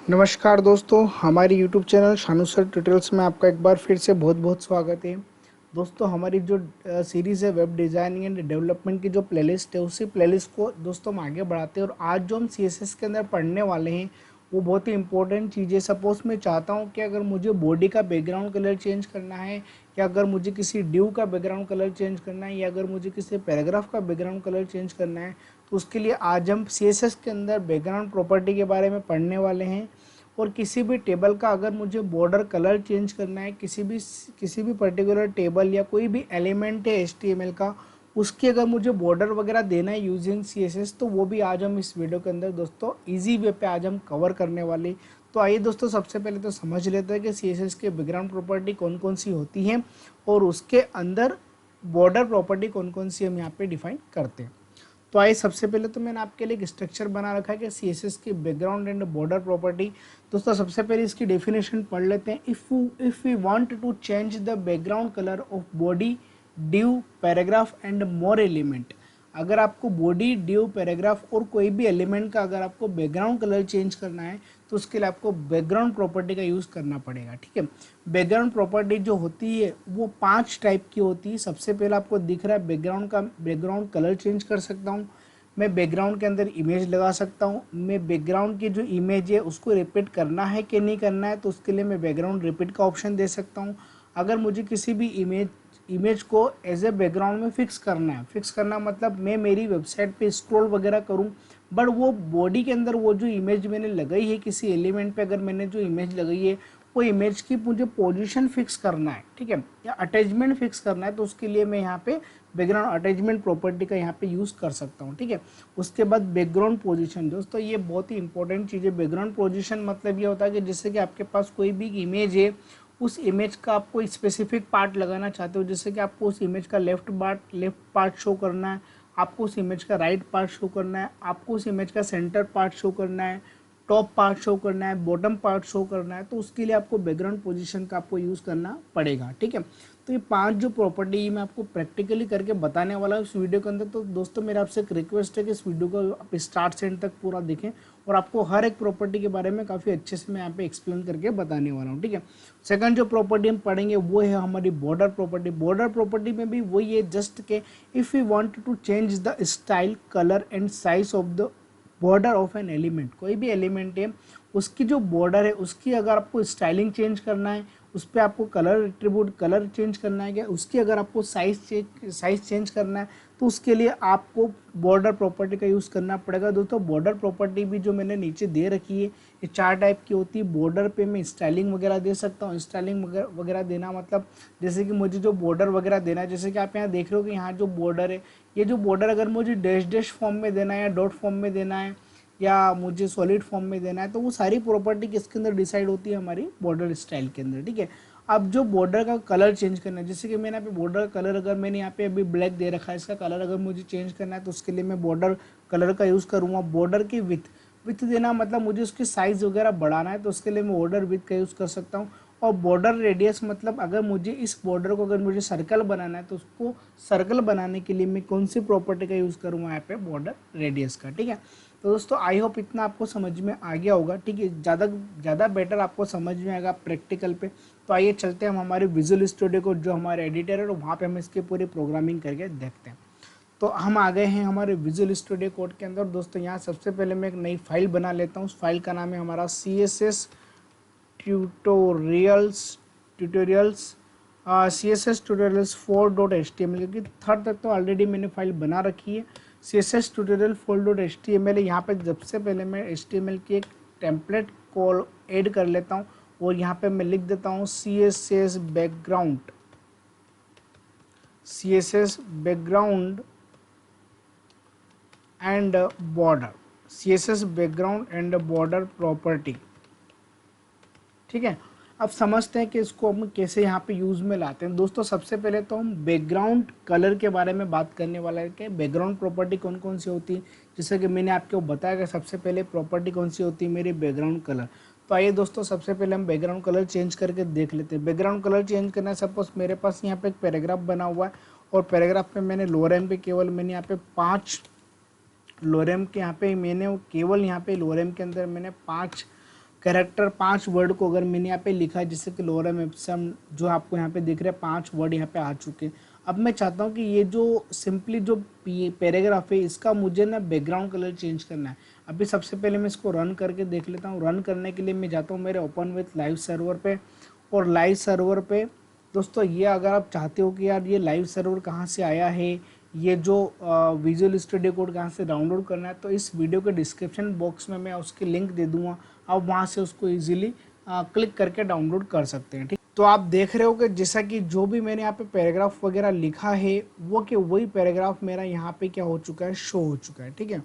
नमस्कार दोस्तों, हमारे YouTube channel Shanu sir tutorials में आपका एक बार फिर से बहुत बहुत स्वागत है। दोस्तों, हमारी जो सीरीज़ है वेब डिज़ाइनिंग एंड डेवलपमेंट की जो प्लेलिस्ट है, उसी प्लेलिस्ट को दोस्तों हम आगे बढ़ाते हैं। और आज जो हम सीएसएस के अंदर पढ़ने वाले हैं वो बहुत ही इंपॉर्टेंट चीज़ है। सपोज़ मैं चाहता हूँ कि अगर मुझे बॉडी का बैकग्राउंड कलर चेंज करना है, या अगर मुझे किसी ड्यू का बैकग्राउंड कलर चेंज करना है, या अगर मुझे किसी पैराग्राफ का बैकग्राउंड कलर चेंज करना है, तो उसके लिए आज हम सीएसएस के अंदर बैकग्राउंड प्रॉपर्टी के बारे में पढ़ने वाले हैं। और किसी भी टेबल का अगर मुझे बॉर्डर कलर चेंज करना है, किसी भी पर्टिकुलर टेबल या कोई भी एलिमेंट है एचटीएमएल का, उसकी अगर मुझे बॉर्डर वगैरह देना है यूजिंग सीएसएस, तो वो भी आज हम इस वीडियो के अंदर दोस्तों इजी वे पे आज हम कवर करने वाले। तो आइए दोस्तों, सबसे पहले तो समझ लेते हैं कि सीएसएस के बैकग्राउंड प्रॉपर्टी कौन कौन सी होती हैं और उसके अंदर बॉर्डर प्रॉपर्टी कौन कौन सी हम यहाँ पे डिफाइन करते हैं। तो आइए, सबसे पहले तो मैंने आपके लिए एक स्ट्रक्चर बना रखा है कि सीएसएस की बैकग्राउंड एंड बॉर्डर प्रॉपर्टी। दोस्तों, सबसे पहले इसकी डेफिनेशन पढ़ लेते हैं। If we want to change the background colour of body, div, paragraph and more element, अगर आपको बॉडी, ड्यू, पैराग्राफ और कोई भी एलिमेंट का अगर आपको बैकग्राउंड कलर चेंज करना है, तो उसके लिए आपको बैकग्राउंड प्रॉपर्टी का यूज़ करना पड़ेगा। ठीक है, बैकग्राउंड प्रॉपर्टी जो होती है वो 5 टाइप की होती है। सबसे पहले आपको दिख रहा है बैकग्राउंड कलर चेंज कर सकता हूँ। मैं बैकग्राउंड के अंदर इमेज लगा सकता हूँ। मैं बैकग्राउंड की जो इमेज है उसको रिपीट करना है कि नहीं करना है, तो उसके लिए मैं बैकग्राउंड रिपीट का ऑप्शन दे सकता हूँ। अगर मुझे किसी भी इमेज को एज ए बैकग्राउंड में फिक्स करना है, फिक्स करना मतलब मैं मेरी वेबसाइट पे स्क्रॉल वगैरह करूँ, बट वो बॉडी के अंदर वो जो इमेज मैंने लगाई है किसी एलिमेंट पे, अगर मैंने जो इमेज लगाई है वो इमेज की मुझे पोजीशन फिक्स करना है, ठीक है, या अटैचमेंट फिक्स करना है, तो उसके लिए मैं यहाँ पे बैकग्राउंड अटैचमेंट प्रॉपर्टी का यहाँ पे यूज़ कर सकता हूँ। ठीक है, उसके बाद बैकग्राउंड पोजीशन। दोस्तों, ये बहुत ही इंपॉर्टेंट चीज़ है। बैकग्राउंड पोजीशन मतलब ये होता है कि जैसे कि आपके पास कोई भी इमेज है, उस इमेज का आप कोई स्पेसिफिक पार्ट लगाना चाहते हो, जैसे कि आपको उस इमेज का लेफ्ट पार्ट शो करना है, आपको उस इमेज का राइट पार्ट शो करना है, आपको उस इमेज का सेंटर पार्ट शो करना है, टॉप पार्ट शो करना है, बॉटम पार्ट शो करना है, तो उसके लिए आपको बैकग्राउंड पोजीशन का आपको यूज़ करना पड़ेगा। ठीक है, तो ये 5 जो प्रॉपर्टी मैं आपको प्रैक्टिकली करके बताने वाला हूँ इस वीडियो के अंदर। तो दोस्तों, मेरा आपसे एक रिक्वेस्ट है कि इस वीडियो को आप स्टार्ट से एंड तक पूरा देखें, और आपको हर एक प्रॉपर्टी के बारे में काफ़ी अच्छे से मैं यहाँ पे एक्सप्लेन करके बताने वाला हूँ। ठीक है, सेकंड जो प्रॉपर्टी हम पढ़ेंगे वो है हमारी बॉर्डर प्रॉपर्टी। बॉर्डर प्रॉपर्टी में भी वही है, जस्ट के if you want to change the style, colour and size of the border of an element, कोई भी एलिमेंट है उसकी जो बॉर्डर है उसकी अगर आपको स्टाइलिंग चेंज करना है, उस पर आपको कलर एट्रीब्यूट कलर चेंज करना है, क्या उसकी अगर आपको साइज चेंज करना है, तो उसके लिए आपको बॉर्डर प्रॉपर्टी का यूज़ करना पड़ेगा। दोस्तों, बॉर्डर प्रॉपर्टी भी जो मैंने नीचे दे रखी है, ये 4 टाइप की होती है। बॉर्डर पे मैं स्टाइलिंग वगैरह दे सकता हूँ। स्टाइलिंग वगैरह देना मतलब जैसे कि मुझे जो बॉर्डर वगैरह देना है, जैसे कि आप यहाँ देख रहे हो कि यहाँ जो बॉर्डर है, ये जो बॉर्डर अगर मुझे डैश डैश फॉर्म में देना है, या डॉट फॉर्म में देना है, या मुझे सॉलिड फॉर्म में देना है, तो वो सारी प्रॉपर्टी किसके अंदर डिसाइड होती है, हमारी बॉर्डर स्टाइल के अंदर। ठीक है, अब जो बॉर्डर का कलर चेंज करना है, जैसे कि मैंने यहाँ पे बॉर्डर का कलर अगर मैंने यहाँ पे अभी ब्लैक दे रखा है, इसका कलर अगर मुझे चेंज करना है, तो उसके लिए मैं बॉर्डर कलर का यूज़ करूँगा। बॉर्डर की विथ देना मतलब मुझे उसकी साइज़ वगैरह बढ़ाना है, तो उसके लिए मैं बॉर्डर विथ का यूज़ कर सकता हूँ। और बॉर्डर रेडियस मतलब अगर मुझे इस बॉर्डर को अगर मुझे सर्कल बनाना है, तो उसको सर्कल बनाने के लिए मैं कौन सी प्रॉपर्टी का यूज़ करूँगा, यहाँ पे बॉर्डर रेडियस का। ठीक है, तो दोस्तों आई होप इतना आपको समझ में आ गया होगा। ठीक है, ज़्यादा बेटर आपको समझ में आएगा प्रैक्टिकल पे। तो आइए चलते हैं हम हमारे विजुअल स्टूडियो को, जो हमारे एडिटर है, और वहाँ पे हम इसकी पूरी प्रोग्रामिंग करके देखते हैं। तो हम आ गए हैं हमारे विजुअल स्टूडियो कोड के अंदर। दोस्तों, यहाँ सबसे पहले मैं एक नई फाइल बना लेता हूँ। उस फाइल का नाम है हमारा CSS tutorials CSS tutorials 4.html, क्योंकि थर्ड तक तो ऑलरेडी मैंने फाइल बना रखी है। CSS ट्यूटोरियल 4.html, यहाँ पे सबसे पहले मैं HTML की एक टेम्पलेट को ऐड कर लेता हूँ, और यहाँ पे मैं लिख देता हूँ CSS background and border, CSS background and border property. ठीक है, अब समझते हैं कि इसको हम कैसे यहाँ पे यूज़ में लाते हैं। दोस्तों, सबसे पहले तो हम बैकग्राउंड कलर के बारे में बात करने वाला है कि बैकग्राउंड प्रॉपर्टी कौन कौन सी होती है। जैसे कि मैंने आपको बताया कि सबसे पहले प्रॉपर्टी कौन सी होती है, मेरी बैकग्राउंड कलर। तो आइए दोस्तों, सबसे पहले हम बैकग्राउंड कलर चेंज करके देख लेते हैं। बैकग्राउंड कलर चेंज करना है, सपोज मेरे पास यहाँ पे एक पैराग्राफ बना हुआ है, और पैराग्राफ पे मैंने लोअर एम पे केवल मैंने यहाँ पे 5 लोअर एम के यहाँ पे मैंने केवल यहाँ पे लोअर एम के अंदर मैंने 5 कैरेक्टर 5 वर्ड को अगर मैंने यहाँ पे लिखा है, जैसे कि लोरम इप्सम जो आपको यहाँ पे दिख रहे हैं 5 वर्ड यहाँ पे आ चुके हैं। अब मैं चाहता हूँ कि ये जो सिंपली जो पैराग्राफ है इसका मुझे ना बैकग्राउंड कलर चेंज करना है। अभी सबसे पहले मैं इसको रन करके देख लेता हूँ। रन करने के लिए मैं जाता हूँ मेरे ओपन विथ लाइव सर्वर पे, और लाइव सर्वर पे दोस्तों ये अगर आप चाहते हो कि यार ये लाइव सर्वर कहाँ से आया है, ये जो विजुअल स्टूडियो कोड कहाँ से डाउनलोड करना है, तो इस वीडियो के डिस्क्रिप्शन बॉक्स में मैं उसकी लिंक दे दूँगा। आप वहाँ से उसको ईजिली क्लिक करके डाउनलोड कर सकते हैं। ठीक, तो आप देख रहे हो कि जैसा कि जो भी मैंने यहाँ पे पैराग्राफ वगैरह लिखा है वो कि वही पैराग्राफ मेरा यहाँ पे क्या हो चुका है, शो हो चुका है। ठीक है,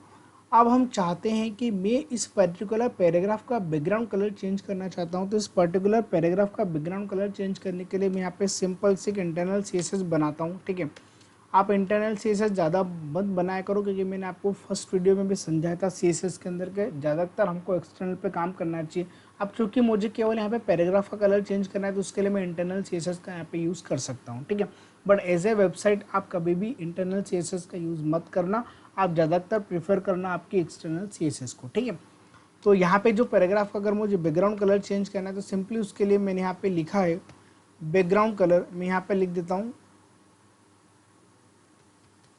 अब हम चाहते हैं कि मैं इस पर्टिकुलर पैराग्राफ का बैकग्राउंड कलर चेंज करना चाहता हूं। तो इस पर्टिकुलर पैराग्राफ का बैकग्राउंड कलर चेंज करने के लिए मैं यहाँ पे सिंपल से एक इंटरनल सीएसएस बनाता हूं। ठीक है, आप इंटरनल सीएसएस ज़्यादा मत बनाया करो, क्योंकि मैंने आपको फर्स्ट वीडियो में भी समझाया था सीएसएस के अंदर के ज़्यादातर हमको एक्सटर्नल पे काम करना चाहिए। अब चूँकि मुझे केवल यहाँ पे पैराग्राफ का कलर चेंज करना है, तो उसके लिए मैं इंटरनल सीएसएस का यहाँ पे यूज़ कर सकता हूँ। ठीक है, बट एज ए वेबसाइट आप कभी भी इंटरनल सीएसएस का यूज़ मत करना, आप ज़्यादातर प्रेफर करना आपकी एक्सटर्नल सीएसएस को। ठीक है, तो यहाँ पे जो पैराग्राफ का अगर मुझे बैकग्राउंड कलर चेंज करना है, तो सिंपली उसके लिए मैंने यहाँ पे लिखा है बैकग्राउंड कलर। मैं यहाँ पे लिख देता हूँ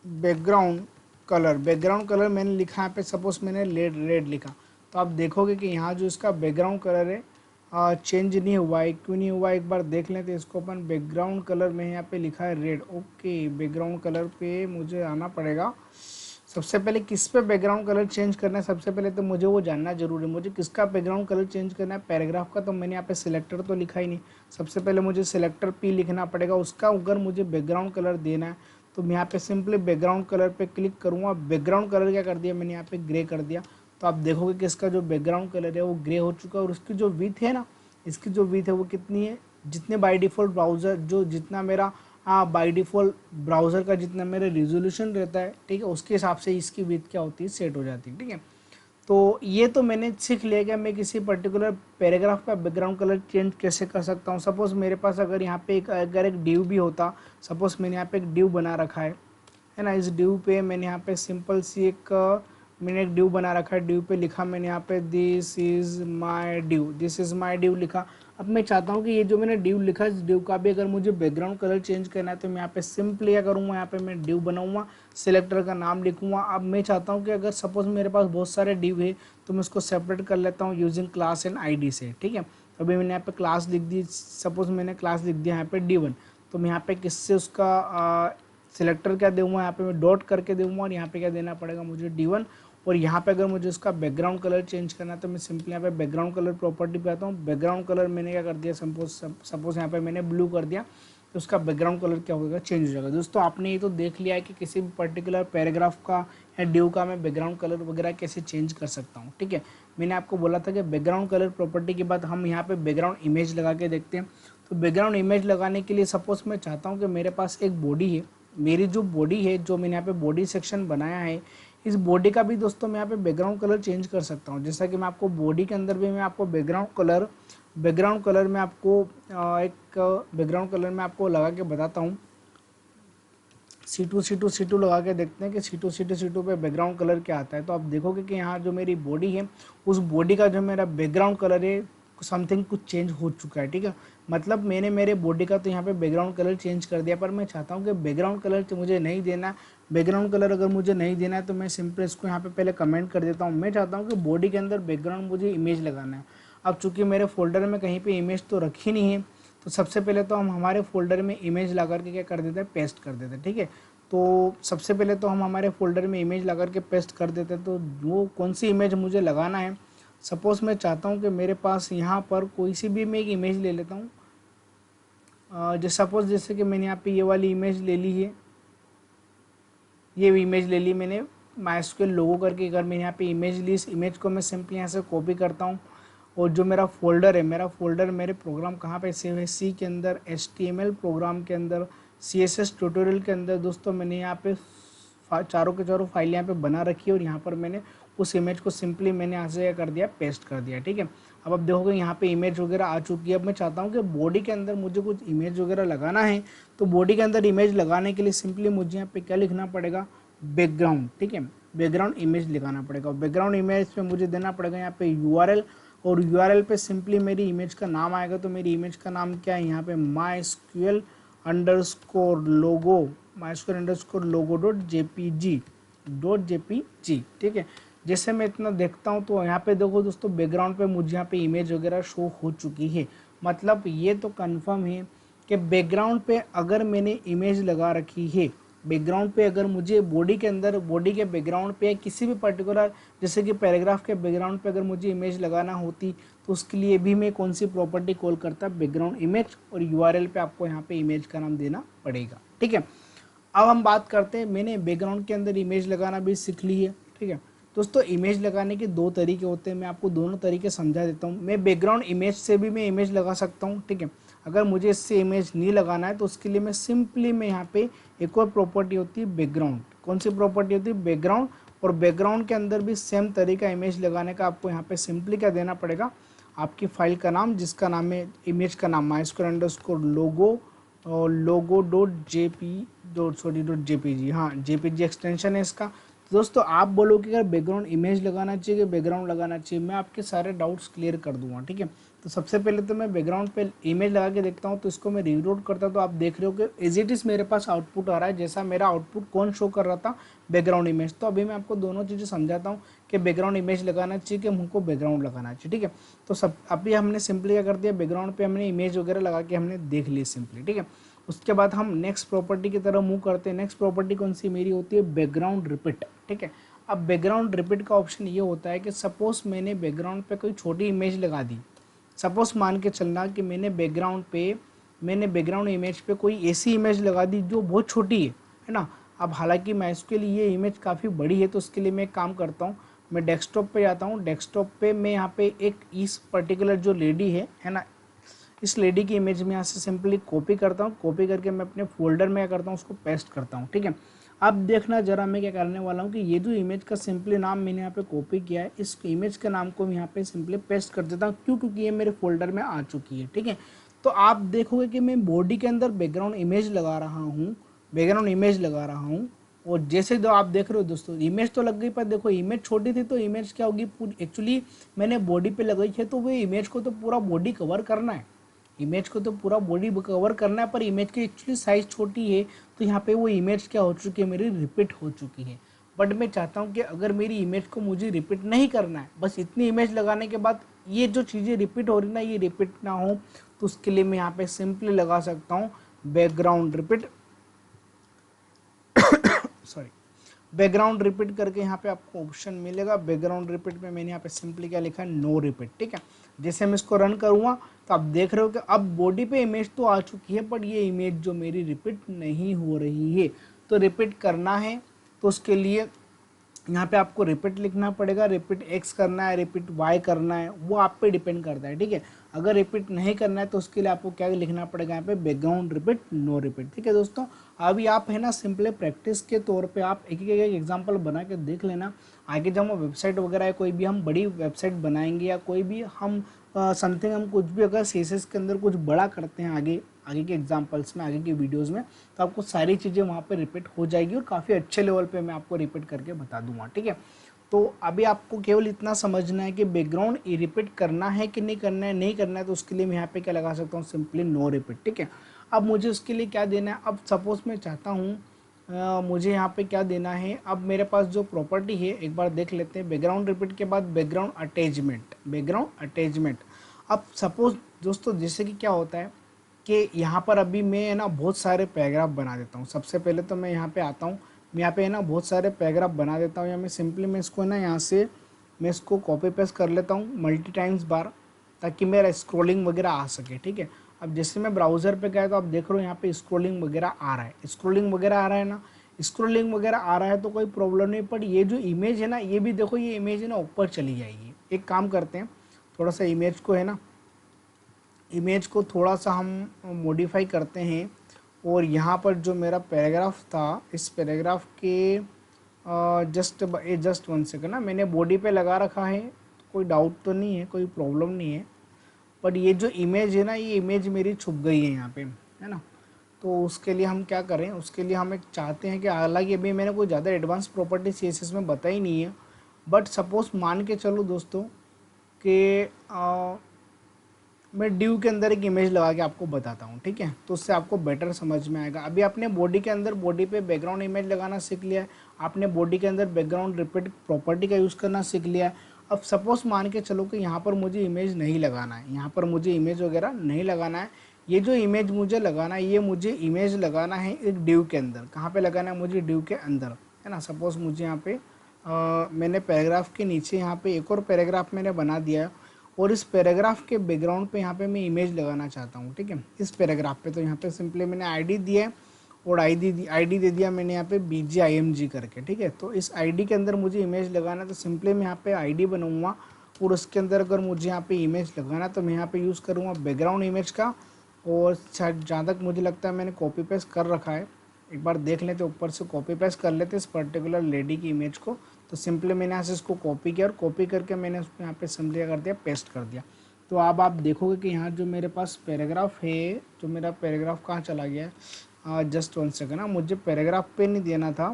बैकग्राउंड कलर मैंने लिखा यहाँ पे, सपोज मैंने रेड लिखा, तो आप देखोगे कि यहाँ जो इसका बैकग्राउंड कलर है चेंज नहीं हुआ है। क्यों नहीं हुआ, एक बार देख लेते हैं इसको अपन। बैकग्राउंड कलर में यहाँ पे लिखा है रेड। ओके, बैकग्राउंड कलर पे मुझे आना पड़ेगा। सबसे पहले किस पे बैकग्राउंड कलर चेंज करना है, सबसे पहले तो मुझे वो जानना जरूरी है। मुझे किसका बैकग्राउंड कलर चेंज करना है, पैराग्राफ का, तो मैंने यहाँ पे सिलेक्टर तो लिखा ही नहीं। सबसे पहले मुझे सिलेक्टर पी लिखना पड़ेगा। उसका अगर मुझे बैकग्राउंड कलर देना है, तो मैं यहाँ पे सिंपली बैकग्राउंड कलर पे क्लिक करूँगा। बैकग्राउंड कलर क्या कर दिया मैंने, यहाँ पे ग्रे कर दिया। तो आप देखोगे कि इसका जो बैकग्राउंड कलर है वो ग्रे हो चुका है। और उसकी जो विड्थ है ना, इसकी जो विड्थ है वो कितनी है, जितने बाय डिफ़ॉल्ट ब्राउज़र जो जितना मेरा बाय डिफ़ॉल्ट ब्राउज़र का जितना मेरा रिजोल्यूशन रहता है, ठीक है, उसके हिसाब से इसकी विड्थ क्या होती है, सेट हो जाती है। ठीक है, तो ये तो मैंने सीख लिया कि मैं किसी पर्टिकुलर पैराग्राफ का बैकग्राउंड कलर चेंज कैसे कर सकता हूँ। सपोज़ मेरे पास अगर यहाँ पे अगर एक डिव भी होता, सपोज़ मैंने यहाँ पे एक डिव बना रखा है ना। इस डिव पे मैंने यहाँ पे सिंपल सी मैंने एक डिव बना रखा है। डिव पे लिखा मैंने यहाँ पे दिस इज़ माई डिव लिखा। अब मैं चाहता हूँ कि ये जो मैंने डिव लिखा, इस डिव का भी अगर मुझे बैकग्राउंड कलर चेंज करना है, तो मैं यहाँ पे सिंपली क्या करूँगा, यहाँ पे मैं डिव बनाऊँगा, सिलेक्टर का नाम लिखूँगा। अब मैं चाहता हूँ कि अगर सपोज मेरे पास बहुत सारे डिव है, तो मैं उसको सेपरेट कर लेता हूँ यूजिंग क्लास एंड ID से। ठीक है, अभी मैंने यहाँ पे क्लास लिख दी। सपोज मैंने क्लास लिख दिया यहाँ पे D1, तो मैं यहाँ पे किससे उसका सिलेक्टर क्या दूँगा, यहाँ पे मैं डॉट करके दूँगा, और यहाँ पे क्या देना पड़ेगा मुझे D1। और यहाँ पे अगर मुझे उसका बैकग्राउंड कलर चेंज करना है, तो मैं सिंपली यहाँ पे बैकग्राउंड कलर प्रॉपर्टी पे आता हूँ। बैकग्राउंड कलर मैंने क्या कर दिया, सपोज यहाँ पे मैंने ब्लू कर दिया, तो उसका बैकग्राउंड कलर क्या होगा, चेंज हो जाएगा। दोस्तों आपने ये तो देख लिया है कि किसी भी पर्टिकुलर पैराग्राफ का या डिव का मैं बैकग्राउंड कलर वगैरह कैसे चेंज कर सकता हूँ। ठीक है, मैंने आपको बोला था कि बैकग्राउंड कलर प्रॉपर्टी के बाद हम यहाँ पे बैकग्राउंड इमेज लगा के देखते हैं। तो बैकग्राउंड इमेज लगाने के लिए सपोज मैं चाहता हूँ कि मेरे पास एक बॉडी है, मेरी जो बॉडी है, जो मैंने यहाँ पे बॉडी सेक्शन बनाया है, इस बॉडी का भी दोस्तों मैं यहाँ पे बैकग्राउंड कलर चेंज कर सकता हूँ। जैसा कि मैं आपको बॉडी के अंदर भी मैं आपको बैकग्राउंड कलर में आपको एक बैकग्राउंड कलर में आपको लगा के बताता हूँ। C2 लगा के देखते हैं कि C2 पे बैकग्राउंड कलर क्या आता है। तो आप देखोगे कि यहाँ जो मेरी बॉडी है, उस बॉडी का जो मेरा बैकग्राउंड कलर है समथिंग कुछ चेंज हो चुका है। ठीक है, मतलब मैंने मेरे बॉडी का तो यहाँ पे बैकग्राउंड कलर चेंज कर दिया, पर मैं चाहता हूँ कि बैकग्राउंड कलर मुझे नहीं देना। बैकग्राउंड कलर अगर मुझे नहीं देना है, तो मैं सिंपल इसको यहाँ पे पहले कमेंट कर देता हूँ। मैं चाहता हूँ कि बॉडी के अंदर बैकग्राउंड मुझे इमेज लगाना है। अब चूँकि मेरे फोल्डर में कहीं पर इमेज तो रखी नहीं है, तो सबसे पहले तो हम हमारे फोल्डर में इमेज ला करके क्या कर देते हैं, पेस्ट कर देते हैं। ठीक है, तो सबसे पहले तो हम हमारे फोल्डर में इमेज ला करके पेस्ट कर देते हैं। तो वो कौन सी इमेज मुझे लगाना है, सपोज़ मैं चाहता हूँ कि मेरे पास यहाँ पर कोई सी भी मैं एक इमेज ले लेता हूँ। सपोज़ जैसे कि मैंने यहाँ पे ये वाली इमेज ले ली है, ये इमेज ले ली मैंने MySQL लोगो करके। अगर मैंने यहाँ पे इमेज ली, इस इमेज को मैं सिंपली यहाँ से कॉपी करता हूँ, और जो मेरा फोल्डर है, मेरे प्रोग्राम कहाँ पे सेव है, C के अंदर, HTML प्रोग्राम के अंदर, CSS ट्यूटोरियल के अंदर। दोस्तों मैंने यहाँ पे चारों के चारों फाइल यहाँ पे बना रखी है, और यहाँ पर मैंने उस इमेज को सिंपली मैंने यहाँ से कर दिया, पेस्ट कर दिया। ठीक है, अब आप देखोगे यहाँ पे इमेज वगैरह आ चुकी है। अब मैं चाहता हूँ कि बॉडी के अंदर मुझे कुछ इमेज वगैरह लगाना है, तो बॉडी के अंदर इमेज लगाने के लिए सिंपली मुझे यहाँ पे क्या लिखना पड़ेगा, बैकग्राउंड। ठीक है, बैकग्राउंड इमेज लिखाना पड़ेगा। बैकग्राउंड इमेज पे मुझे देना पड़ेगा यहाँ पे URL, और यूआरएल पे सिंपली मेरी इमेज का नाम आएगा। तो मेरी इमेज का नाम क्या है यहाँ पे, mysql अंडरस्कोर लोगो, mysql अंडरस्कोर लोगो .jpg, ठीक है। जैसे मैं इतना देखता हूँ तो यहाँ पे देखो दोस्तों, बैकग्राउंड पे मुझे यहाँ पे इमेज वगैरह शो हो चुकी है। मतलब ये तो कंफर्म है कि बैकग्राउंड पे अगर मैंने इमेज लगा रखी है, बैकग्राउंड पे अगर मुझे बॉडी के अंदर, बॉडी के बैकग्राउंड पे किसी भी पर्टिकुलर, जैसे कि पैराग्राफ के बैकग्राउंड पे अगर मुझे इमेज लगाना होती तो उसके लिए भी मैं कौन सी प्रॉपर्टी कॉल करता, बैकग्राउंड इमेज, और यूआरएल पे आपको यहाँ पे इमेज का नाम देना पड़ेगा, ठीक है। अब हम बात करते हैं, मैंने बैकग्राउंड के अंदर इमेज लगाना भी सीख ली है, ठीक है। दोस्तों इमेज लगाने के दो तरीके होते हैं, मैं आपको दोनों तरीके समझा देता हूँ। मैं बैकग्राउंड इमेज से भी मैं इमेज लगा सकता हूँ, ठीक है। अगर मुझे इससे इमेज नहीं लगाना है तो उसके लिए मैं सिंपली, मैं यहाँ पे एक और प्रॉपर्टी होती है बैकग्राउंड। कौन सी प्रॉपर्टी होती है, बैकग्राउंड। और बैकग्राउंड के अंदर भी सेम तरीका इमेज लगाने का, आपको यहाँ पे सिंपली क्या देना पड़ेगा, आपकी फाइल का नाम, जिसका नाम है इमेज का नाम mysql लोगो और logo.jpg, हाँ जेपीजी एक्सटेंशन है इसका। तो दोस्तों आप बोलो कि अगर बैकग्राउंड इमेज लगाना चाहिए कि बैकग्राउंड लगाना चाहिए, मैं आपके सारे डाउट्स क्लियर कर दूंगा, ठीक है। तो सबसे पहले तो मैं बैकग्राउंड पे इमेज लगा के देखता हूँ, तो इसको मैं रीलोड करता हूँ तो आप देख रहे हो कि एज इट इज़ मेरे पास आउटपुट आ रहा है, जैसा मेरा आउटपुट कौन शो कर रहा था, बैकग्राउंड इमेज। तो अभी मैं आपको दोनों चीज़ें समझाता हूँ कि बैकग्राउंड इमेज लगाना चाहिए कि हमको बैकग्राउंड लगाना चाहिए, ठीक है। तो सब अभी हमने सिंपली क्या कर दिया, बैकग्राउंड पे हमने इमेज वगैरह लगा के हमने देख ली सिंपली, ठीक है। उसके बाद हम नेक्स्ट प्रॉपर्टी की तरफ मूव करते हैं। नेक्स्ट प्रॉपर्टी कौन सी मेरी होती है, बैकग्राउंड रिपीट, ठीक है। अब बैकग्राउंड रिपीट का ऑप्शन ये होता है कि सपोज मैंने बैकग्राउंड पे कोई छोटी इमेज लगा दी, सपोज मान के चलना कि मैंने बैकग्राउंड इमेज पे कोई ऐसी इमेज लगा दी जो बहुत छोटी है ना। अब हालांकि मैं इसके लिए ये इमेज काफ़ी बड़ी है, तो उसके लिए मैं एक काम करता हूँ, मैं डेस्कटॉप पे जाता हूँ। डेस्कटॉप पे मैं यहाँ पे एक इस पर्टिकुलर जो लेडी है ना, इस लेडी की इमेज में यहाँ से सिंपली कॉपी करता हूँ। कॉपी करके मैं अपने फोल्डर में क्या करता हूँ, उसको पेस्ट करता हूँ, ठीक है। अब देखना जरा मैं क्या करने वाला हूँ कि ये जो इमेज का सिंपली नाम मैंने यहाँ पे कॉपी किया है, इस इमेज के नाम को मैं यहाँ पे सिंपली पेस्ट कर देता हूँ। क्यों, क्योंकि ये मेरे फोल्डर में आ चुकी है, ठीक है। तो आप देखोगे कि मैं बॉडी के अंदर बैकग्राउंड इमेज लगा रहा हूँ, और जैसे जो आप देख रहे हो दोस्तों, इमेज तो लग गई, पर देखो इमेज छोटी थी तो इमेज क्या होगी, पूरी एक्चुअली मैंने बॉडी पे लगाई है, तो वो इमेज को तो पूरा बॉडी कवर करना है, इमेज को तो पूरा बॉडी कवर करना है, पर इमेज की एक्चुअली साइज छोटी है। तो यहाँ पे वो इमेज क्या हो चुकी है, मेरी रिपीट हो चुकी है। बट मैं चाहता हूँ कि अगर मेरी इमेज को मुझे रिपीट नहीं करना है, बस इतनी इमेज लगाने के बाद ये जो चीज़ें रिपीट हो रही ना, ये रिपीट ना हो, तो उसके लिए मैं यहाँ पे सिंपली लगा सकता हूँ background repeat sorry, background repeat करके यहाँ पे आपको ऑप्शन मिलेगा। बैकग्राउंड रिपीट में मैंने यहाँ पे सिंपली क्या लिखा है, नो रिपीट, ठीक है। जैसे मैं इसको रन करूँगा तो आप देख रहे हो कि अब बॉडी पे इमेज तो आ चुकी है, बट ये इमेज जो मेरी रिपीट नहीं हो रही है। तो रिपीट करना है तो उसके लिए यहाँ पे आपको रिपीट लिखना पड़ेगा। रिपीट एक्स करना है, रिपीट वाई करना है, वो आप पे डिपेंड करता है, ठीक है। अगर रिपीट नहीं करना है तो उसके लिए आपको क्या लिखना पड़ेगा, यहाँ पे बैकग्राउंड रिपीट नो रिपीट, ठीक है दोस्तों। अभी आप है ना सिंपली प्रैक्टिस के तौर पे आप एक एग्जांपल बना के देख लेना। आगे जब हम वेबसाइट वगैरह कोई भी हम बड़ी वेबसाइट बनाएंगे या कोई भी हम समथिंग हम कुछ भी अगर सीएसएस के अंदर कुछ बड़ा करते हैं आगे के एग्जांपल्स में, आगे के वीडियोस में, तो आपको सारी चीज़ें वहाँ पे रिपीट हो जाएगी और काफ़ी अच्छे लेवल पे मैं आपको रिपीट करके बता दूंगा, ठीक है। तो अभी आपको केवल इतना समझना है कि बैकग्राउंड रिपीट करना है कि नहीं करना है, नहीं करना है तो उसके लिए मैं यहाँ पे क्या लगा सकता हूँ, सिंपली नो रिपीट, ठीक है। अब मुझे उसके लिए क्या देना है, अब सपोज मैं चाहता हूँ मुझे यहाँ पे क्या देना है। अब मेरे पास जो प्रॉपर्टी है एक बार देख लेते हैं, बैकग्राउंड रिपीट के बाद बैकग्राउंड अटैचमेंट। अब सपोज दोस्तों जैसे कि क्या होता है कि यहाँ पर अभी मैं है ना बहुत सारे पैराग्राफ बना देता हूँ। सबसे पहले तो मैं यहाँ पे आता हूँ, मैं यहाँ पे है ना बहुत सारे पैराग्राफ बना देता हूँ, या मैं सिंपली मैं इसको ना यहाँ से मैं इसको कॉपी पेस्ट कर लेता हूँ मल्टी टाइम्स बार, ताकि मेरा स्क्रॉलिंग वगैरह आ सके, ठीक है। अब जैसे मैं ब्राउज़र पे गया तो आप देख रहे हो यहाँ पे स्क्रॉलिंग वगैरह आ रहा है, स्क्रॉलिंग वगैरह आ रहा है ना, स्क्रॉलिंग वगैरह आ रहा है तो कोई प्रॉब्लम नहीं। पर ये जो इमेज है ना, ये भी देखो, ये इमेज है ना ऊपर चली जाएगी। एक काम करते हैं, थोड़ा सा इमेज को है ना, इमेज को थोड़ा सा हम मॉडिफाई करते हैं, और यहाँ पर जो मेरा पैराग्राफ था, इस पैराग्राफ के जस्ट 1 सेकंड ना, मैंने बॉडी पे लगा रखा है, कोई डाउट तो नहीं है, कोई प्रॉब्लम नहीं है। बट ये जो इमेज है ना, ये इमेज मेरी छुप गई है यहाँ पे, है ना। तो उसके लिए हम क्या करें, उसके लिए हम एक चाहते हैं कि हालांकि अभी मैंने कोई ज़्यादा एडवांस प्रॉपर्टी सीएसएस में बताई नहीं है, बट सपोज मान के चलो दोस्तों कि मैं ड्यू के अंदर एक इमेज लगा के आपको बताता हूँ, ठीक है, तो उससे आपको बेटर समझ में आएगा। अभी आपने बॉडी के अंदर बॉडी पे बैकग्राउंड इमेज लगाना सीख लिया है, आपने बॉडी के अंदर बैकग्राउंड रिपीट प्रॉपर्टी का यूज़ करना सीख लिया है। अब सपोज मान के चलो कि यहाँ पर मुझे इमेज नहीं लगाना है, यहाँ पर मुझे इमेज वगैरह नहीं लगाना है। ये जो इमेज मुझे लगाना है, ये मुझे इमेज लगाना है एक ड्यू के अंदर। कहाँ पे लगाना है मुझे? ड्यू के अंदर, है ना। सपोज मुझे यहाँ पे मैंने पैराग्राफ के नीचे यहाँ पे एक और पैराग्राफ मैंने बना दिया है, और इस पैराग्राफ के बैकग्राउंड पे यहाँ पे मैं इमेज लगाना चाहता हूँ, ठीक है, इस पैराग्राफ पे। तो यहाँ पे सिंपली मैंने आईडी दिया है और आईडी दे दिया मैंने यहाँ पे BGIMG करके, ठीक है। तो इस आईडी के अंदर मुझे इमेज लगाना है, तो सिंपली मैं यहाँ पे आईडी बनाऊँगा और उसके अंदर अगर मुझे यहाँ पे इमेज लगाना तो मैं यहाँ पे यूज़ करूँगा बैकग्राउंड इमेज का। और शायद जहाँ तक मुझे लगता है मैंने कॉपी पेस्ट कर रखा है, एक बार देख लेते, ऊपर से कॉपी पेस्ट कर लेते इस पर्टिकुलर लेडी की इमेज को। तो सिंपली मैंने यहाँ से इसको कॉपी किया और कॉपी करके मैंने उसको यहाँ पे सिंपली कर दिया, पेस्ट कर दिया। तो अब आप देखोगे कि यहाँ जो मेरे पास पैराग्राफ है, जो मेरा पैराग्राफ कहाँ चला गया है, जस्ट 1 सेकंड ना, मुझे पैराग्राफ पे नहीं देना था,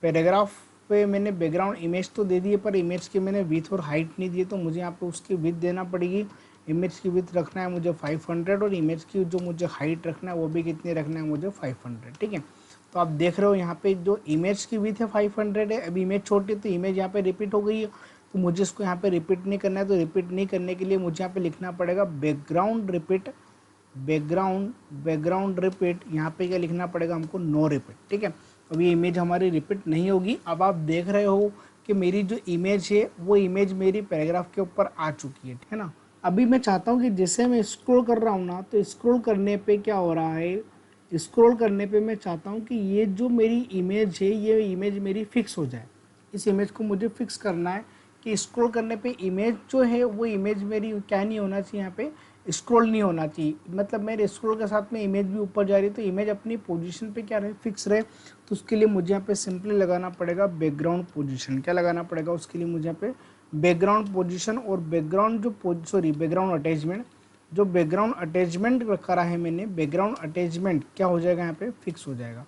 पैराग्राफ पे मैंने बैकग्राउंड इमेज तो दे दिए, पर इमेज की मैंने विथ और हाइट नहीं दिए। तो मुझे यहाँ पे उसकी विथ देना पड़ेगी। इमेज की विथ रखना है मुझे 500 और इमेज की जो मुझे हाइट रखना है वो भी कितनी रखना है मुझे 500, ठीक है। तो आप देख रहे हो यहाँ पे जो इमेज की विथ है 500 है। अभी इमेज छोटी है तो इमेज यहाँ पे रिपीट हो गई है, तो मुझे इसको यहाँ पे रिपीट नहीं करना है। तो रिपीट नहीं करने के लिए मुझे यहाँ पे लिखना पड़ेगा बैकग्राउंड रिपीट, बैकग्राउंड रिपीट। यहाँ पे क्या लिखना पड़ेगा हमको? नो रिपीट, ठीक है। अब ये इमेज हमारी रिपीट नहीं होगी। अब आप देख रहे हो कि मेरी जो इमेज है वो इमेज मेरी पैराग्राफ के ऊपर आ चुकी है ना। अभी मैं चाहता हूँ कि जैसे मैं स्क्रॉल कर रहा हूँ ना, तो स्क्रॉल करने पे क्या हो रहा है, स्क्रॉल करने पे मैं चाहता हूँ कि ये जो मेरी इमेज है ये इमेज मेरी फिक्स हो जाए। इस इमेज को मुझे फिक्स करना है कि स्क्रॉल करने पे इमेज जो है वो इमेज मेरी क्या नहीं होना चाहिए, यहाँ पे स्क्रॉल नहीं होना चाहिए। मतलब मेरे स्क्रॉल के साथ में इमेज भी ऊपर जा रही है, तो इमेज अपनी पोजीशन पे क्या रहे, फिक्स रहे। तो उसके लिए मुझे यहाँ पे सिंपली लगाना पड़ेगा बैकग्राउंड पोजीशन। क्या लगाना पड़ेगा उसके लिए? मुझे यहाँ पे बैकग्राउंड पोजीशन और बैकग्राउंड जो बैकग्राउंड अटैचमेंट, जो बैकग्राउंड अटैचमेंट करा है मैंने, बैकग्राउंड अटैचमेंट क्या हो जाएगा यहाँ पे? फिक्स हो जाएगा।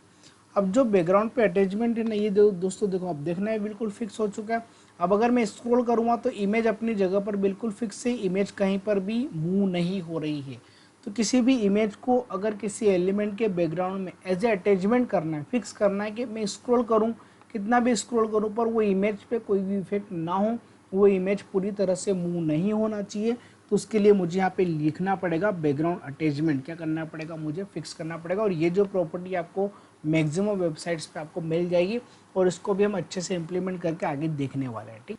अब जो बैकग्राउंड पे अटैचमेंट है ना, ये दोस्तों देखो, अब देखना है बिल्कुल फिक्स हो चुका है। अब अगर मैं स्क्रॉल करूँगा तो इमेज अपनी जगह पर बिल्कुल फिक्स है, इमेज कहीं पर भी मूव नहीं हो रही है। तो किसी भी इमेज को अगर किसी एलिमेंट के बैकग्राउंड में एज ए अटैचमेंट करना है, फिक्स करना है कि मैं स्क्रॉल करूँ, कितना भी स्क्रॉल करूँ, पर वो इमेज पे कोई भी इफेक्ट ना हो, वो इमेज पूरी तरह से मूव नहीं होना चाहिए। तो उसके लिए मुझे यहाँ पे लिखना पड़ेगा बैकग्राउंड अटैचमेंट। क्या करना पड़ेगा? मुझे फिक्स करना पड़ेगा। और ये जो प्रॉपर्टी आपको मैक्सिमम वेबसाइट्स पे आपको मिल जाएगी, और इसको भी हम अच्छे से इम्प्लीमेंट करके आगे देखने वाले हैं, ठीक।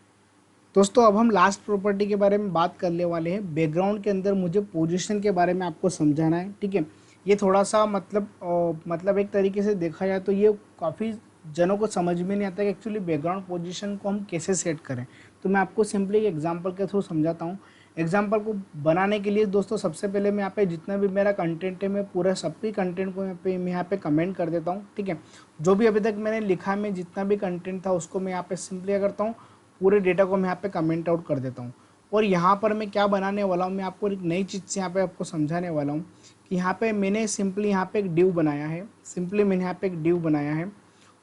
दोस्तों अब हम लास्ट प्रॉपर्टी के बारे में बात करने वाले हैं। बैकग्राउंड के अंदर मुझे पोजीशन के बारे में आपको समझाना है, ठीक है। ये थोड़ा सा मतलब एक तरीके से देखा जाए तो ये काफ़ी जनों को समझ में नहीं आता कि एक्चुअली बैकग्राउंड पोजीशन को हम कैसे सेट करें। तो मैं आपको सिंपली एक एग्जांपल के थ्रू समझाता हूँ। एग्जांपल को बनाने के लिए दोस्तों सबसे पहले मैं यहाँ पे जितना भी मेरा कंटेंट है, मैं पूरा सबके कंटेंट को मैं यहाँ पे कमेंट कर देता हूँ, ठीक है। जो भी अभी तक मैंने लिखा, मैं जितना भी कंटेंट था उसको मैं यहाँ पे सिंपली क्या करता हूँ, पूरे डेटा को मैं यहाँ पे कमेंट आउट कर देता हूँ। और यहाँ पर मैं क्या बनाने वाला हूँ, मैं आपको एक नई चीज़ से यहाँ पे आपको समझाने वाला हूँ कि यहाँ पे मैंने सिंपली यहाँ पे एक ड्यू बनाया है। सिंपली मैंने यहाँ पे एक ड्यू बनाया है,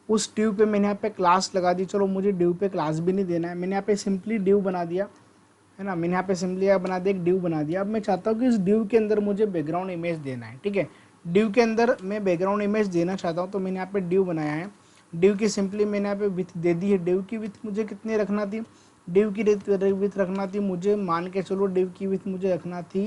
उस ड्यू पे मैंने यहाँ पे क्लास लगा दी। चलो मुझे ड्यू पे क्लास भी नहीं देना है, मैंने यहाँ पे सिंपली ड्यू बना दिया, है ना। मैंने यहाँ पे सिंपली बना दिया, एक ड्यू बना दिया। अब मैं चाहता हूँ कि इस ड्यू के अंदर मुझे बैकग्राउंड इमेज देना है, ठीक है। ड्यू के अंदर मैं बैकग्राउंड इमेज देना चाहता हूँ, तो मैंने यहाँ पे ड्यू बनाया है। ड्यू की सिंपली मैंने यहाँ पे विथ दे दी है। ड्यू की विथ मुझे कितनी रखना थी? ड्यू की विथ रखना थी मुझे, मान के चलो ड्यू की विथ मुझे रखना थी,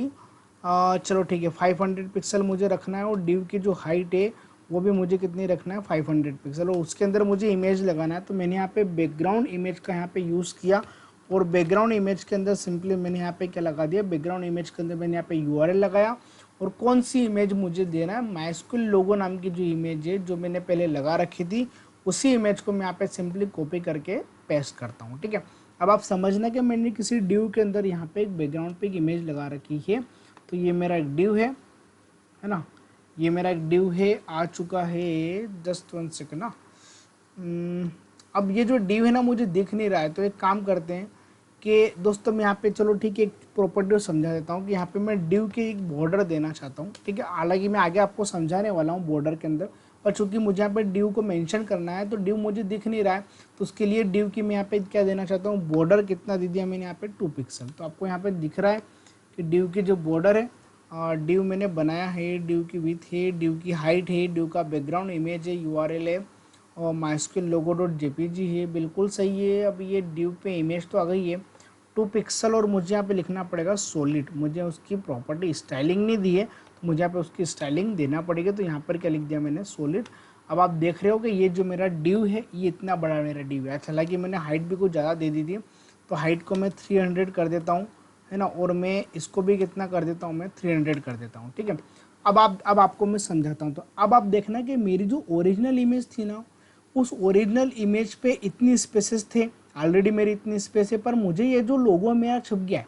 चलो ठीक है 500 पिक्सल मुझे रखना है। और ड्यू की जो हाइट है वो भी मुझे कितनी रखना है? 500 पिक्सल। और उसके अंदर मुझे इमेज लगाना है, तो मैंने यहाँ पे बैकग्राउंड इमेज का यहाँ पे यूज़ किया। और बैकग्राउंड इमेज के अंदर सिंपली मैंने यहाँ पे क्या लगा दिया, बैकग्राउंड इमेज के अंदर मैंने यहाँ पे URL लगाया। और कौन सी इमेज मुझे देना है? माइस्क्यूल लोगो नाम की जो इमेज है, जो मैंने पहले लगा रखी थी, उसी इमेज को मैं यहाँ पे सिंपली कॉपी करके पेस्ट करता हूँ, ठीक है। अब आप समझना कि मैंने किसी ड्यू के अंदर यहाँ पे एक बैकग्राउंड पे एक इमेज लगा रखी है। तो ये मेरा एक ड्यू है ना, ये मेरा एक ड्यू है, आ चुका है, जस्ट 1 सेकंड ना। अब ये जो ड्यू है ना मुझे दिख नहीं रहा है, तो एक काम करते हैं कि दोस्तों मैं यहाँ पे चलो ठीक है एक प्रॉपर्टी समझा देता हूँ कि यहाँ पे मैं ड्यू के एक बॉर्डर देना चाहता हूँ, ठीक है। हालांकि मैं आगे आपको समझाने वाला हूँ बॉर्डर के अंदर, पर चूंकि मुझे यहाँ पे div को मेंशन करना है तो div मुझे दिख नहीं रहा है, तो उसके लिए div की मैं यहाँ पे क्या देना चाहता हूँ, बॉर्डर कितना दे दिया मैंने यहाँ पे 2 पिक्सल। तो आपको यहाँ पे दिख रहा है कि div की जो बॉर्डर है, div मैंने बनाया है, div की विथ है, div की हाइट है, div का बैकग्राउंड इमेज है, URL है और mysql logo.jpg है, बिल्कुल सही है। अब ये div पे इमेज तो आ गई है 2 पिक्सल और मुझे यहाँ पे लिखना पड़ेगा सॉलिड। मुझे उसकी प्रॉपर्टी स्टाइलिंग नहीं दी है तो मुझे यहाँ पे उसकी स्टाइलिंग देना पड़ेगा, तो यहाँ पर क्या लिख दिया मैंने, सॉलिड। अब आप देख रहे हो कि ये जो मेरा div है ये इतना बड़ा मेरा div है। हालांकि मैंने हाइट भी कुछ ज़्यादा दे दी थी, तो हाइट को मैं 300 कर देता हूँ, है ना, और मैं इसको भी कितना कर देता हूँ, मैं 300 कर देता हूँ, ठीक है। अब आपको मैं समझाता हूँ। तो अब आप देखना कि मेरी जो ओरिजिनल इमेज थी ना, उस ओरिजिनल इमेज पे इतनी स्पेसेस थे, ऑलरेडी मेरी इतनी स्पेस है, पर मुझे ये जो लोगो मेरा छुप गया है,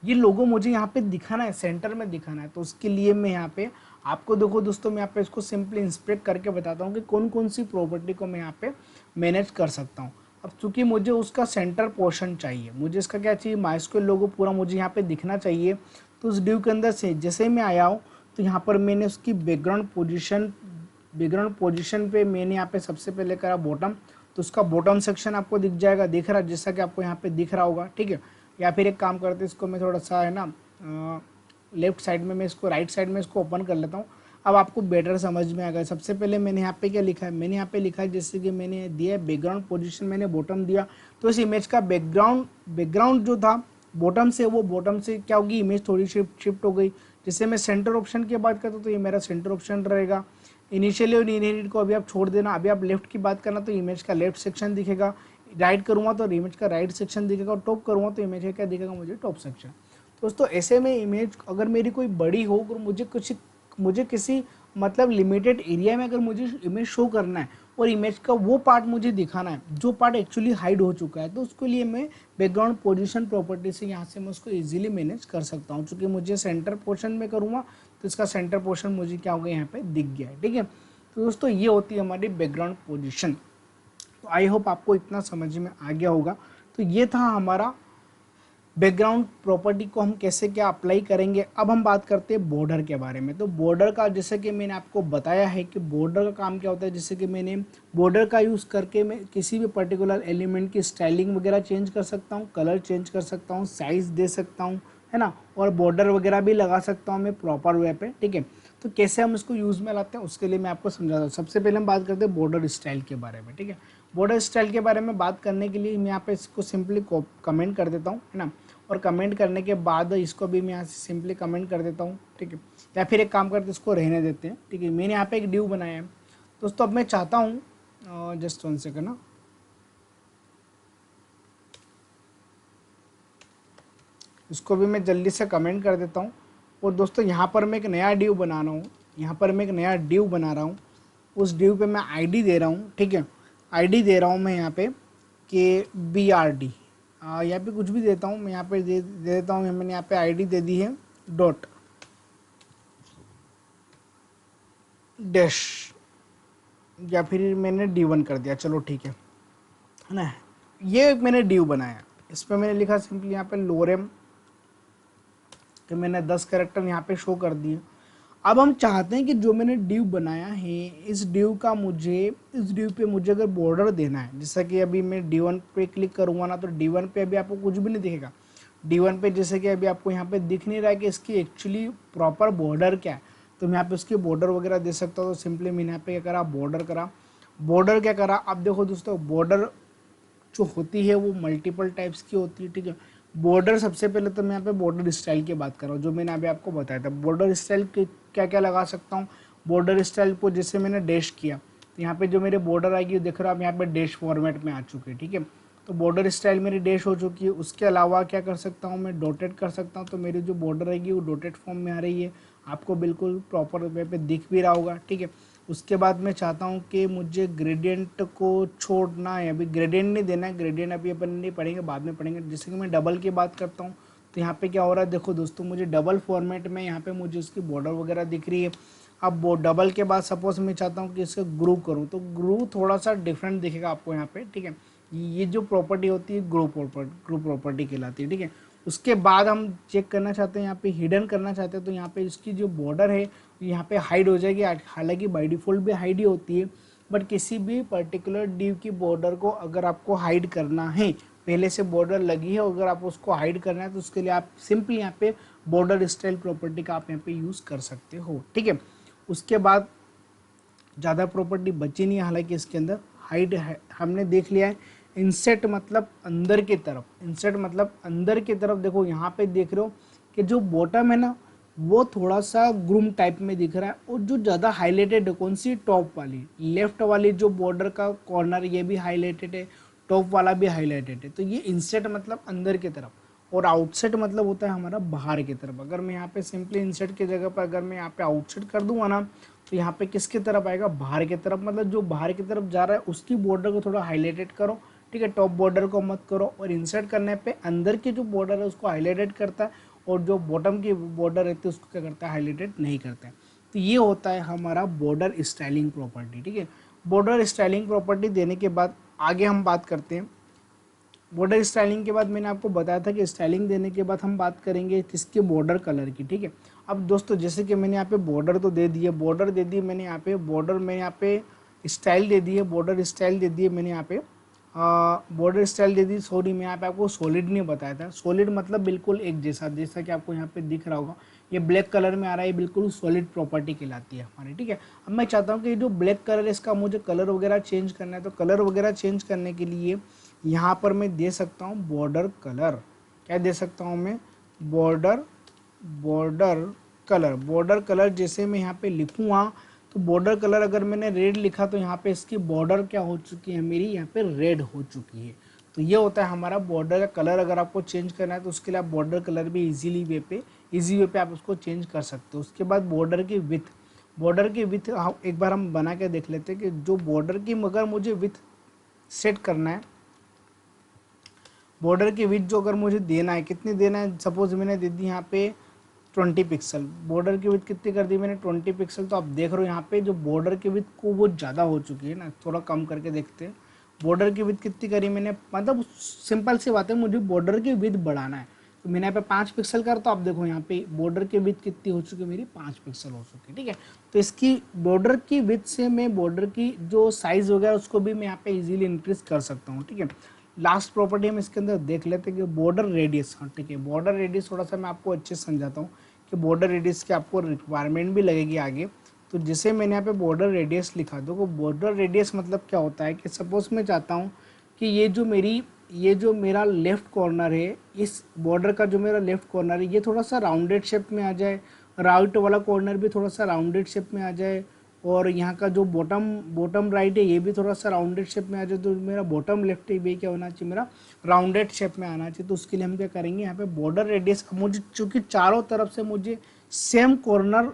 ये लोगो मुझे यहाँ पे दिखाना है, सेंटर में दिखाना है। तो उसके लिए मैं यहाँ पे आपको देखो दोस्तों, मैं यहाँ पे इसको सिंपली इंस्पेक्ट करके बताता हूँ कि कौन कौन सी प्रॉपर्टी को मैं यहाँ पे मैनेज कर सकता हूँ। अब चूंकि मुझे उसका सेंटर पोर्शन चाहिए, मुझे इसका क्या चाहिए, माइस्क्वेल लोगो पूरा मुझे यहाँ पे दिखना चाहिए। तो उस div के अंदर से जैसे ही मैं आया हूँ तो यहाँ पर मैंने उसकी बैकग्राउंड पोजीशन पे मैंने यहाँ पे सबसे पहले करा बॉटम, तो उसका बॉटम सेक्शन आपको दिख जाएगा, दिख रहा है जैसा कि आपको यहाँ पे दिख रहा होगा, ठीक है। या फिर एक काम करते हैं, इसको मैं थोड़ा सा, है ना, लेफ्ट साइड में, मैं इसको राइट साइड में इसको ओपन कर लेता हूँ। अब आपको बेटर समझ में आ गया। सबसे पहले मैंने यहाँ पे क्या लिखा है, मैंने यहाँ पे लिखा है जैसे कि मैंने दिया बैकग्राउंड पोजीशन, मैंने बॉटम दिया, तो इस इमेज का बैकग्राउंड जो था बॉटम से, वो बॉटम से क्या होगी, इमेज थोड़ी शिफ्ट हो गई। जैसे मैं सेंटर ऑप्शन की बात करता हूँ तो ये मेरा सेंटर ऑप्शन रहेगा। इनिशियली और इनहेरिट को अभी आप छोड़ देना। अभी आप लेफ्ट की बात करना तो इमेज का लेफ्ट सेक्शन दिखेगा, राइट करूँगा तो इमेज का राइट सेक्शन दिखेगा, और टॉप करूँगा तो इमेज का क्या दिखेगा, मुझे टॉप सेक्शन। दोस्तों ऐसे में इमेज अगर मेरी कोई बड़ी हो और मुझे किसी मतलब लिमिटेड एरिया में अगर मुझे इमेज शो करना है और इमेज का वो पार्ट मुझे दिखाना है जो पार्ट एक्चुअली हाइड हो चुका है, तो उसके लिए मैं बैकग्राउंड पोजीशन प्रॉपर्टी से यहाँ से मैं उसको इजीली मैनेज कर सकता हूँ। चूँकि मुझे सेंटर पोर्शन में करूँगा तो इसका सेंटर पोर्शन मुझे क्या हो गया, यहाँ पे दिख गया है, ठीक है। तो दोस्तों ये होती है हमारी बैकग्राउंड पोजीशन। तो आई होप आपको इतना समझ में आ गया होगा। तो ये था हमारा बैकग्राउंड प्रॉपर्टी को हम कैसे क्या अप्लाई करेंगे। अब हम बात करते हैं बॉर्डर के बारे में। तो बॉर्डर का, जैसे कि मैंने आपको बताया है कि बॉर्डर का काम क्या होता है, जैसे कि मैंने बॉर्डर का यूज़ करके मैं किसी भी पर्टिकुलर एलिमेंट की स्टाइलिंग वगैरह चेंज कर सकता हूँ, कलर चेंज कर सकता हूँ, साइज़ दे सकता हूँ, है ना, और बॉर्डर वगैरह भी लगा सकता हूँ मैं प्रॉपर वे पे, ठीक है। तो कैसे हम इसको यूज़ में लाते हैं उसके लिए मैं आपको समझाता हूँ। सबसे पहले हम बात करते हैं बॉर्डर स्टाइल के बारे में, ठीक है। बॉर्डर स्टाइल के बारे में बात करने के लिए मैं यहाँ पे इसको सिंपली कमेंट कर देता हूँ, है ना, और कमेंट करने के बाद इसको भी मैं यहाँ से सिंपली कमेंट कर देता हूँ, ठीक है। या फिर एक काम करते इसको रहने देते हैं, ठीक है। मैंने यहाँ पे एक div बनाया है दोस्तों। अब मैं चाहता हूँ, जस्ट 1 सेकंड ना, इसको भी मैं जल्दी से कमेंट कर देता हूँ। और दोस्तों यहाँ पर मैं एक नया div बना रहा हूँ, यहाँ पर मैं एक नया div बना रहा हूँ। उस div पे मैं ID दे रहा हूँ, ठीक है। ID दे रहा हूँ मैं यहाँ पे कि BRD, यहाँ पे कुछ भी देता हूँ मैं, यहाँ पे दे देता हूँ, मैंने यहाँ पे ID दे दी है डॉट डैश, या फिर मैंने D1 कर दिया, चलो ठीक है ना। ये मैंने div बनाया, इस पर मैंने लिखा सिंपली यहाँ पे लोरेम, कि मैंने 10 कैरेक्टर यहाँ पे शो कर दिए। अब हम चाहते हैं कि जो मैंने div बनाया है, इस div पे मुझे अगर बॉर्डर देना है, जैसा कि अभी मैं D1 पे क्लिक करूँगा ना, तो D1 पे अभी आपको कुछ भी नहीं दिखेगा। D1 पे जैसे कि अभी आपको यहाँ पे दिख नहीं रहा है कि इसकी एक्चुअली प्रॉपर बॉर्डर क्या है, तो मैं यहाँ पे उसकी बॉर्डर वगैरह दे सकता हूँ। तो सिंपली मैंने यहाँ पे क्या करा, बॉर्डर क्या करा। अब देखो दोस्तों, बॉर्डर जो होती है वो मल्टीपल टाइप्स की होती है, ठीक है। बॉर्डर सबसे पहले तो मैं यहाँ पे बॉर्डर स्टाइल की बात कर रहा हूँ, जो मैंने अभी आपको बताया था। बॉर्डर स्टाइल के क्या क्या लगा सकता हूँ, बॉर्डर स्टाइल को जैसे मैंने डैश किया तो यहाँ पे जो मेरे बॉर्डर आएगी, देख रहे हो आप यहाँ पे डैश फॉर्मेट में आ चुके हैं, ठीक है। तो बॉर्डर स्टाइल मेरी डैश हो चुकी है। उसके अलावा क्या कर सकता हूँ, मैं डॉटेड कर सकता हूँ, तो मेरी जो बॉर्डर आएगी वो डॉटेड फॉर्म में आ रही है, आपको बिल्कुल प्रॉपर वे पे दिख भी रहा होगा, ठीक है। उसके बाद मैं चाहता हूँ कि मुझे ग्रेडियंट को छोड़ना है, अभी ग्रेडियंट नहीं देना है, ग्रेडियंट अभी अपन नहीं पढ़ेंगे, बाद में पढ़ेंगे। जैसे कि मैं डबल की बात करता हूँ तो यहाँ पे क्या हो रहा है, देखो दोस्तों, मुझे डबल फॉर्मेट में यहाँ पे मुझे उसकी बॉर्डर वगैरह दिख रही है। अब वो डबल के बाद सपोज मैं चाहता हूँ कि इसका ग्रुप करूँ, तो ग्रुप थोड़ा सा डिफरेंट दिखेगा आपको यहाँ पे, ठीक है। ये जो प्रॉपर्टी होती है ग्रुप प्रॉपर्टी कहलाती है, ठीक है। उसके बाद हम चेक करना चाहते हैं, यहाँ पे हिडन करना चाहते हैं, तो यहाँ पे इसकी जो बॉर्डर है यहाँ पे हाइड हो जाएगी। हालांकि बाय डिफ़ॉल्ट भी हाइड ही होती है, बट किसी भी पर्टिकुलर डिव की बॉर्डर को अगर आपको हाइड करना है, पहले से बॉर्डर लगी है, अगर आप उसको हाइड करना है तो उसके लिए आप सिंपली यहाँ पे बॉर्डर स्टाइल प्रॉपर्टी का आप यहाँ पे यूज़ कर सकते हो। ठीक है, उसके बाद ज़्यादा प्रॉपर्टी बची नहीं है। हालांकि इसके अंदर हाइड हमने देख लिया है। इंसेट मतलब अंदर की तरफ, इंसेट मतलब अंदर की तरफ। देखो यहाँ पे देख रहे हो कि जो बॉटम है ना वो थोड़ा सा ग्रूम टाइप में दिख रहा है, और जो ज़्यादा हाईलाइटेड है कौन सी, टॉप वाली, लेफ्ट वाली जो बॉर्डर का कॉर्नर ये भी हाईलाइटेड है, टॉप वाला भी हाईलाइटेड है। तो ये इंसेट मतलब अंदर की तरफ, और आउटसेट मतलब होता है हमारा बाहर की तरफ। अगर मैं यहाँ पे सिंपली इंसेट की जगह पर अगर मैं यहाँ पे आउटसेट कर दूंगा ना, तो यहाँ पे किसकी तरफ आएगा, बाहर की तरफ। मतलब जो बाहर की तरफ जा रहा है उसकी बॉर्डर को थोड़ा हाईलाइटेड करो। ठीक है, टॉप बॉर्डर को मत करो। और इंसर्ट करने पे अंदर की जो बॉर्डर है उसको हाईलाइटेड करता है, और जो बॉटम की बॉर्डर रहती है उसको क्या करता है, हाईलाइटेड नहीं करता है। तो ये होता है हमारा बॉर्डर स्टाइलिंग प्रॉपर्टी। ठीक है, बॉर्डर स्टाइलिंग प्रॉपर्टी देने के बाद आगे हम बात करते हैं। बॉर्डर स्टाइलिंग के बाद मैंने आपको बताया था कि स्टाइलिंग देने के बाद हम बात करेंगे किसके, बॉर्डर कलर की। ठीक है, अब दोस्तों जैसे कि मैंने यहाँ पे बॉर्डर तो दे दिए, बॉर्डर दे दी मैंने यहाँ पे, बॉर्डर मैंने यहाँ पे स्टाइल दे दी है, बॉर्डर स्टाइल दे दिए मैंने यहाँ पे, बॉर्डर स्टाइल दे दी। सॉरी, मैं यहाँ पे आपको सॉलिड नहीं बताया था। सॉलिड मतलब बिल्कुल एक जैसा, जैसा कि आपको यहाँ पे दिख रहा होगा, ये ब्लैक कलर में आ रहा है, ये बिल्कुल सॉलिड प्रॉपर्टी कहलाती है हमारी। ठीक है, अब मैं चाहता हूँ कि जो ब्लैक कलर है इसका मुझे कलर वगैरह चेंज करना है, तो कलर वगैरह चेंज करने के लिए यहाँ पर मैं दे सकता हूँ बॉर्डर कलर। क्या दे सकता हूँ मैं, border border colour. Border colour जैसे मैं यहाँ पे लिखूँगा, तो बॉर्डर कलर अगर मैंने रेड लिखा तो यहाँ पे इसकी बॉर्डर क्या हो चुकी है, मेरी यहाँ पे रेड हो चुकी है। तो ये होता है हमारा बॉर्डर का कलर। अगर आपको चेंज करना है तो उसके लिए आप बॉर्डर कलर भी इजी वे पे आप उसको चेंज कर सकते हो। उसके बाद बॉर्डर की विथ, बॉर्डर की विथ एक बार हम बना के देख लेते हैं कि जो बॉर्डर की अगर मुझे विथ सेट करना है, बॉर्डर की विथ जो अगर मुझे देना है, कितनी देना है, सपोज मैंने दे दी यहाँ पे 20 पिक्सल। बॉर्डर की विथ कितनी कर दी मैंने, 20 पिक्सल। तो आप देख रहे हो यहाँ पे जो बॉर्डर की विथ को वो ज़्यादा हो चुकी है ना, थोड़ा कम करके देखते हैं। बॉर्डर की विथ कितनी करी मैंने, मतलब सिंपल सी बात है, मुझे बॉर्डर की विथ बढ़ाना है। तो मैंने यहाँ पे 5 पिक्सल कर, तो आप देखो यहाँ पे बॉर्डर की विथ कितनी हो चुकी है मेरी, 5 पिक्सल हो चुकी है। ठीक है, तो इसकी बॉर्डर की विथ से मैं बॉर्डर की जो साइज़ वगैरह उसको भी मैं यहाँ पे इजीली इंक्रीज कर सकता हूँ। ठीक है, लास्ट प्रॉपर्टी हम इसके अंदर देख लेते हैं कि बॉर्डर रेडियस। हाँ ठीक है, बॉर्डर रेडियस थोड़ा सा मैं आपको अच्छे से समझाता हूँ कि बॉर्डर रेडियस की आपको रिक्वायरमेंट भी लगेगी आगे। तो जैसे मैंने यहाँ पे बॉर्डर रेडियस लिखा, देखो बॉर्डर रेडियस मतलब क्या होता है कि सपोज मैं चाहता हूँ कि ये जो मेरा लेफ़्ट कॉर्नर है, इस बॉर्डर का जो मेरा लेफ़्ट कॉर्नर है ये थोड़ा सा राउंडेड शेप में आ जाए, राइट वाला कॉर्नर भी थोड़ा सा राउंडेड शेप में आ जाए, और यहाँ का जो बॉटम बॉटम राइट है ये भी थोड़ा सा राउंडेड शेप में आ जाए। तो मेरा बॉटम लेफ्ट है ये क्या होना चाहिए, मेरा राउंडेड शेप में आना चाहिए। तो उसके लिए हम क्या करेंगे, यहाँ पे बॉर्डर रेडियस, मुझे चूँकि चारों तरफ से मुझे सेम कॉर्नर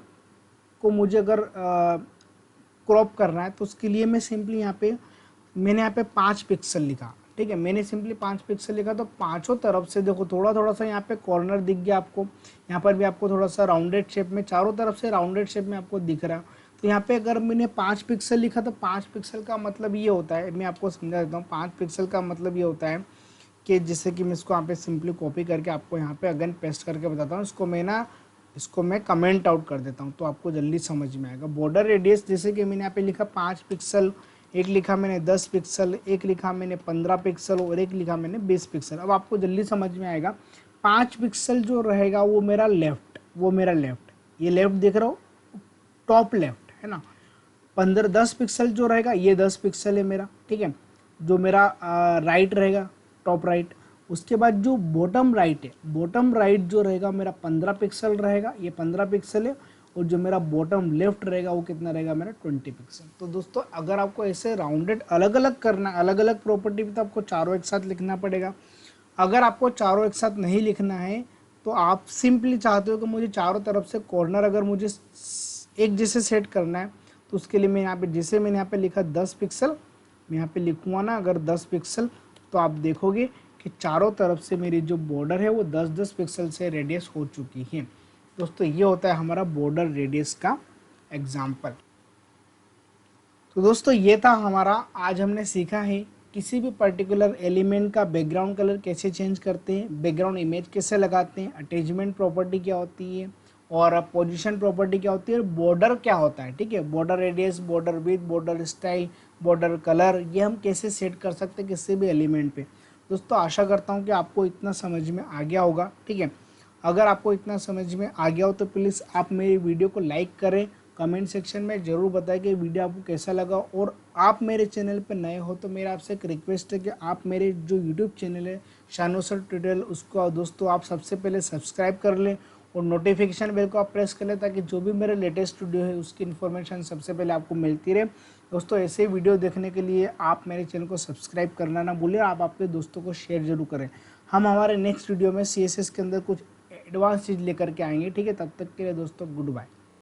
को मुझे अगर क्रॉप करना है, तो उसके लिए मैं सिंपली यहाँ पे मैंने यहाँ पे 5 पिक्सल लिखा। ठीक है, मैंने सिंपली 5 पिक्सल लिखा, तो पांचों तरफ से देखो थोड़ा थोड़ा सा यहाँ पे कॉर्नर दिख गया आपको, यहाँ पर भी आपको थोड़ा सा राउंडेड शेप में, चारों तरफ से राउंडेड शेप में आपको दिख रहा है। तो यहाँ पे अगर मैंने 5 पिक्सल लिखा, तो 5 पिक्सल का मतलब ये होता है, मैं आपको समझा देता हूँ। 5 पिक्सल का मतलब ये होता है कि जैसे कि मैं इसको यहाँ पे सिंपली कॉपी करके आपको यहाँ पे अगेन पेस्ट करके बताता हूँ। इसको मैं कमेंट आउट कर देता हूँ तो आपको जल्दी समझ में आएगा। बॉर्डर रेडियस जैसे कि मैंने यहाँ पे लिखा 5 पिक्सल, एक लिखा मैंने 10 पिक्सल, एक लिखा मैंने 15 पिक्सल, और एक लिखा मैंने 20 पिक्सल। अब आपको जल्दी समझ में आएगा। 5 पिक्सल जो रहेगा वो मेरा लेफ्ट, ये लेफ्ट दिख रहा हो, टॉप लेफ्ट है ना। 10 पिक्सल जो रहेगा ये 10 पिक्सल है मेरा। ठीक है, जो मेरा राइट रहेगा, टॉप राइट। उसके बाद जो बॉटम राइट है, बॉटम राइट जो रहेगा मेरा 15 पिक्सल रहेगा, ये 15 पिक्सल है। और जो मेरा बॉटम लेफ्ट रहेगा वो कितना रहेगा मेरा, 20 पिक्सल। तो दोस्तों अगर आपको ऐसे राउंडेड अलग अलग करना, अलग अलग प्रॉपर्टी भी, तो आपको चारों एक साथ लिखना पड़ेगा। अगर आपको चारों एक साथ नहीं लिखना है, तो आप सिंपली चाहते हो कि मुझे चारों तरफ से कॉर्नर अगर मुझे एक जैसे सेट करना है, तो उसके लिए मैं यहाँ पे, जैसे मैंने यहाँ पे लिखा 10 पिक्सल, मैं यहाँ पे लिखूँगा ना अगर 10 पिक्सल, तो आप देखोगे कि चारों तरफ से मेरी जो बॉर्डर है वो 10-10 पिक्सल से रेडियस हो चुकी है। दोस्तों ये होता है हमारा बॉर्डर रेडियस का एग्जाम्पल। तो दोस्तों ये था हमारा, आज हमने सीखा है किसी भी पर्टिकुलर एलिमेंट का बैकग्राउंड कलर कैसे चेंज करते हैं, बैकग्राउंड इमेज कैसे लगाते हैं, अटैचमेंट प्रॉपर्टी क्या होती है, और पोजीशन प्रॉपर्टी क्या होती है, बॉर्डर क्या होता है, ठीक है, border radius, border width, border style, border colour, ये हम कैसे सेट कर सकते हैं किसी भी एलिमेंट पे। दोस्तों आशा करता हूँ कि आपको इतना समझ में आ गया होगा, ठीक है। अगर आपको इतना समझ में आ गया हो तो प्लीज़ आप मेरी वीडियो को लाइक करें, कमेंट सेक्शन में ज़रूर बताएं कि वीडियो आपको कैसा लगा। और आप मेरे चैनल पर नए हो तो मेरा आपसे एक रिक्वेस्ट है कि आप मेरे जो यूट्यूब चैनल है शानू सर ट्यूटोरियल, उसको दोस्तों आप सबसे पहले सब्सक्राइब कर लें और नोटिफिकेशन बेल को आप प्रेस कर लें, ताकि जो भी मेरे लेटेस्ट वीडियो है उसकी इन्फॉर्मेशन सबसे पहले आपको मिलती रहे। दोस्तों ऐसे वीडियो देखने के लिए आप मेरे चैनल को सब्सक्राइब करना ना भूलें, आप आपके दोस्तों को शेयर जरूर करें। हम हमारे नेक्स्ट वीडियो में CSS के अंदर कुछ एडवांस चीज़ लेकर के आएंगे, ठीक है। तब तक के लिए दोस्तों गुड बाय।